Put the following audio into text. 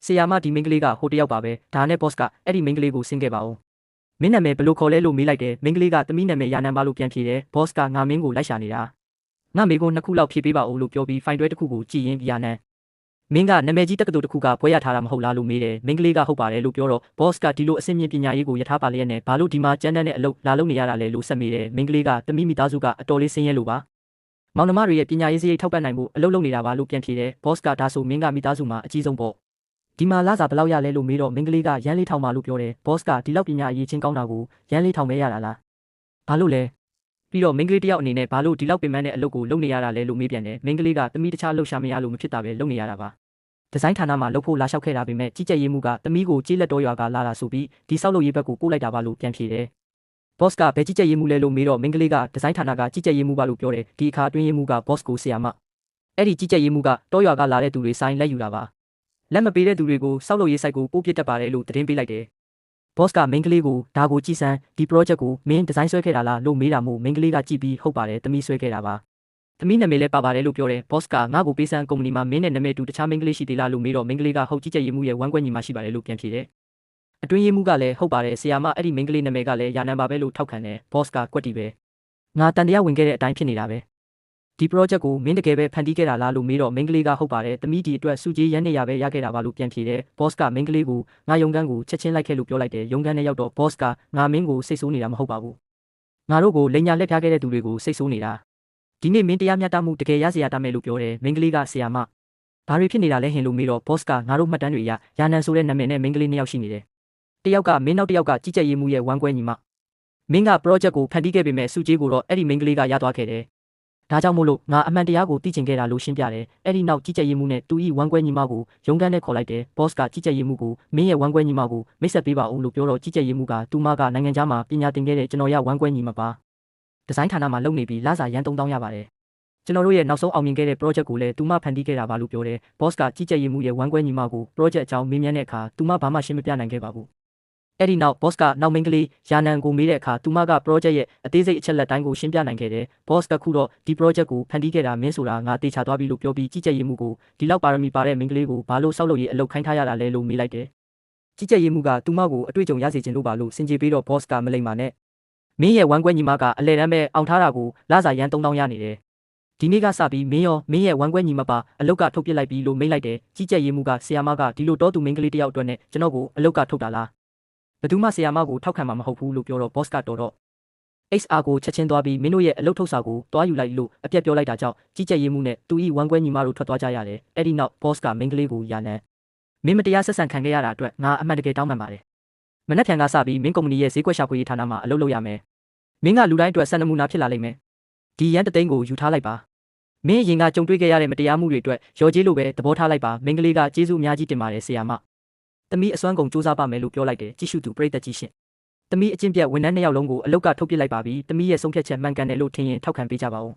ဆီယာမဒီမင်းကလေးကဟိုတယောက်ပါပဲဒါနဲ့ boss ကအဲ့ဒီမင်းကလေးကိုဆင်းခဲ့ပါဦးမင်းနာမည်ဘယ်လိုခေါ်လဲလို့မေးလိုက်တယ်မင်းကလေးကသမီးနာမည်ရာနံပါလို့ပြန်ဖြေတယ် boss ကငါမင်းကိုလိုက်ရှာနေတာငါမေကို2ခုလောက်ဖြေပေးပါဦးလို့ပြောပြီးဖိုင်တွဲတစ်ခုကိုကြည်ရင်ရာနံမင်းကနာမည်ကြီးတက္ကသိုလ်တစ်ခုကဘွဲရထားတာမဟုတ်လားလို့မေးတယ်မင်းကလေးကဟုတ်ပါတယ်လို့ပြောတော့ boss ကဒီလိုအဆင့်မြင့်ပညာရေးကိုယထာပါလျက်နဲ့ဘာလို့ဒီမှာကျန်းတန်းတဲ့အလုပ်လာလုပ်နေရတာလဲလို့ဆက်မေးတယ်မင်းကလေးကသမီးမိသားစုကအတော်လေးဆင်းရဲလို့ပါမောင်နှမတွေရဲ့ပညာရေးစရိတ်ထောက်ပံ့နိုင်မှုအလုပ်လုပ်နေတာပါလို့ပြန်ဖြေတယ် boss ကဒါဆိုမင်းကမိသားစုမှာအကြီးဆုံးပေါ့ဒီမှာလာစားဘယ်လောက်ရလဲလို့မေးတော့မင်းကလေးကရန်လေးထောင်ပါလို့ပြောတယ် boss ကဒီလောက်ပညာအရေးချင်းကောင်းတာကိုရန်လေးထောင်ပဲရတာလားဘာလို့လဲပြီးတော့မင်းကလေးတယောက်အနေနဲ့ဘာလို့ဒီလောက်ပင်ပန်းတဲ့အလုပ်ကိုလုပ်နေရတာလဲလို့မေးပြန်တယ်မင်းကလေးကသမီးတခြားလှုပ်ရှားမရလို့မဖြစ်တာပဲလုပ်နေရတာပါဒီဇိုင်းဌာနမှာလုပ်ဖို့လာလျှောက်ခဲ့တာပေမဲ့ကြီးကြပ်ရေးမှုကသမီးကိုကြေးလက်တော်ရွာကလာတာဆိုပြီးဒီဆောက်လုပ်ရေးဘက်ကိုပို့လိုက်တာပါလို့ပြန်ဖြေတယ် boss ကဘယ်ကြီးကြပ်ရေးမှုလဲလို့မေးတော့မင်းကလေးကဒီဇိုင်းဌာနကကြီးကြပ်ရေးမှုပါလို့ပြောတယ်ဒီအခါအတွင်းရေးမှုက boss ကိုဆီယာမအဲ့ဒီကြီးကြပ်ရေးမှုကတော်ရွာကလာတဲ့သူတွေဆိုင်လက်ယူတာပါလက်မပေးတဲ့သူတွေကိုစောက်လုပ်ရေး site ကိုပို့ပစ်တတ်ပါတယ်လို့သတင်းပေးလိုက်တယ် boss ကမင်းကလေးကိုဒါကိုကြည်စမ်းဒီ project ကိုမင်းဒီဇိုင်းဆွဲခဲ့တာလားလို့မေးတာမို့မင်းကလေးကကြည့်ပြီးဟုတ်ပါတယ်သမီးဆွဲခဲ့တာပါသမီးနာမည်လည်းပါပါတယ်လို့ပြောတယ် boss ကငါ့ကိုပေးစမ်းကုမ္ပဏီမှာမင်းနဲ့နာမည်တူတခြားမင်းကလေးရှိသေးလားလို့မေးတော့မင်းကလေးကဟုတ်ကြီးကြပ်ရေးမှုရဲ့ဝမ်းကွက်ညီမရှိပါတယ်လို့ပြန်ဖြေတယ်အတွင်းရေးမှုကလည်းဟုတ်ပါတယ်ဆရာမအဲ့ဒီမင်းကလေးနာမည်ကလည်းရာနံပါပဲလို့ထောက်ခံတယ် boss ကကွက်တီပဲငါတန်တရားဝင်ခဲ့တဲ့အတိုင်းဖြစ်နေတာပဲဒီ project ကိုမင်းတကယ်ပဲဖန်တီးခဲ့တာလားလို့မေးတော့မင်းကလေးကဟုတ်ပါတယ်သမီးဒီအတွက်စုကြီးရန်နေရပဲရခဲ့တာပါလို့ပြန်ဖြေတယ် boss ကမင်းကလေးကိုငါရုံကန်းကိုချက်ချင်းလိုက်ခဲ့လို့ပြောလိုက်တယ်ရုံကန်းနဲ့ရောက်တော့ boss ကငါမင်းကိုစိတ်ဆိုးနေတာမဟုတ်ပါဘူးငါတို့ကိုလိန်ညာလက်ဖျားခဲ့တဲ့သူတွေကိုစိတ်ဆိုးနေတာဒီနေ့မင်းတရားမျှတမှုတကယ်ရစရာတမယ်လို့ပြောတယ်မင်းကလေးကဆီယာမဘာတွေဖြစ်နေတာလဲဟင်လို့မေးတော့ boss ကငါတို့မှတ်တမ်းတွေအရရာနံဆိုတဲ့နာမည်နဲ့မင်းကလေး2ယောက်ရှိနေတယ်တယောက်ကမင်းနောက်တစ်ယောက်ကကြီးကြပ်ရေးမှုရဲ့ဝမ်းကွဲညီမမင်းက project ကိုဖန်တီးခဲ့ပေမဲ့စုကြီးကိုတော့အဲ့ဒီမင်းကလေးကရသွားခဲ့တယ်ဒါကြောင့်မို့လို့ငါအမှန်တရားကိုသိချင်ခဲ့တာလို့ရှင်းပြတယ်အဲ့ဒီနောက်ကြီးကြပ်ရေးမှုနဲ့သူဤဝမ်းကွဲညီမကိုရုံးခန်းနဲ့ခေါ်လိုက်တယ် boss ကကြီးကြပ်ရေးမှုကိုမင်းရဲ့ဝမ်းကွဲညီမကိုမိတ်ဆက်ပေးပါဦးလို့ပြောတော့ကြီးကြပ်ရေးမှုကသူမကနိုင်ငံခြားမှာပညာသင်ခဲ့တဲ့ကျွန်တော်ရဝမ်းကွဲညီမပါဒီဇိုင်းဌာနမှာလုပ်နေပြီးလစာရန်3000ရပါတယ်ကျွန်တော်တို့ရဲ့နောက်ဆုံးအောင်မြင်ခဲ့တဲ့ project ကိုလည်းသူမဖန်တီးခဲ့တာပါလို့ပြောတယ် boss ကကြီးကြပ်ရေးမှုရဲ့ဝမ်းကွဲညီမကို project အကြောင်းမေးမြန်းတဲ့အခါသူမဘာမှရှင်းမပြနိုင်ခဲ့ပါဘူးအဲ့ဒီနောက် boss ကနောက်မင်းကလေးရာနံကိုမေးတဲ့အခါသူမက project ရဲ့အသေးစိတ်အချက်လက်တိုင်းကိုရှင်းပြနိုင်ခဲ့တယ် boss ကခုတော့ဒီ project ကိုဖန်တီးခဲ့တာမင်းဆိုတာငါတေချာသွားပြီလို့ပြောပြီးကြီးကြပ်ရေးမှုကိုဒီလောက်ပါရမီပါတဲ့မင်းကလေးကိုဘာလို့စောက်လုပ်ရေးအလုပ်ခိုင်းထားရတာလဲလို့မေးလိုက်တယ်ကြီးကြပ်ရေးမှုကသူမကိုအတွေ့အကြုံရစေချင်လို့ပါလို့စင်ကြေပေးတော့ boss ကမလိမ္မာနဲ့မင်းရဲ့ဝမ်းကွက်ညီမကအလဲတန်းပဲအောင်ထားတာကိုလစာရန်3000ရနေတယ်ဒီနေ့ကစပြီးမင်းရောမင်းရဲ့ဝမ်းကွက်ညီမပါအလုတ်ကထုတ်ပစ်လိုက်ပြီးလို့မိတ်လိုက်တယ်ကြီးကြပ်ရေးမှုကဆီယာမကဒီလိုတော့သူမင်းကလေးတယောက်အတွက်နဲ့ကျွန်တော်ကိုအလုတ်ကထုတ်တာလားဘယ်သူမှဆီယာမကိုထောက်ခံမှာမဟုတ်ဘူးလို့ပြောတော့ boss ကတော်တော့ HR ကိုချက်ချင်းသွားပြီးမင်းတို့ရဲ့အလုတ်ထုတ်စာကိုတွားယူလိုက်လို့အပြက်ပြောလိုက်တာကြောင့်ကြီးကြပ်ရေးမှုနဲ့သူဤဝမ်းကွဲညီမတို့ထွက်သွားကြရတယ်အဲ့ဒီနောက် boss ကမင်းကလေးကိုယာနံမင်းမတရားဆက်ဆံခံခဲ့ရတာအတွက်ငါအမှန်တကယ်တောင်းပန်ပါတယ်မနက်ဖြန်ကစပြီးမင်းကုမ္ပဏီရဲ့ဈေးကွက်ရှာဖွေရေးဌာနမှာအလုပ်လုပ်ရမယ်မင်းကလူတိုင်းအတွက်စံနမူနာဖြစ်လာလိမ့်မယ်ဒီရန်တသိန်းကိုယူထားလိုက်ပါမင်းရင်ကကြုံတွေ့ခဲ့ရတဲ့မတရားမှုတွေအတွက်ရော်ကြေးလိုပဲသဘောထားလိုက်ပါမင်းကလေးကကျေးဇူးအများကြီးတင်ပါတယ်ဆရာမသမီးအစွမ်းကုန်စူးစမ်းပါမယ်လို့ပြောလိုက်တယ်ကြည့်ရှုသူပရိသတ်ကြီးရှင်သမီးအချင်းပြတ်ဝန်ထမ်း2ယောက်လုံးကိုအလုတ်ကထုတ်ပစ်လိုက်ပါပြီသမီးရဲ့ဆုံးဖြတ်ချက်မှန်ကန်တယ်လို့ထင်ရင်ထောက်ခံပေးကြပါဦး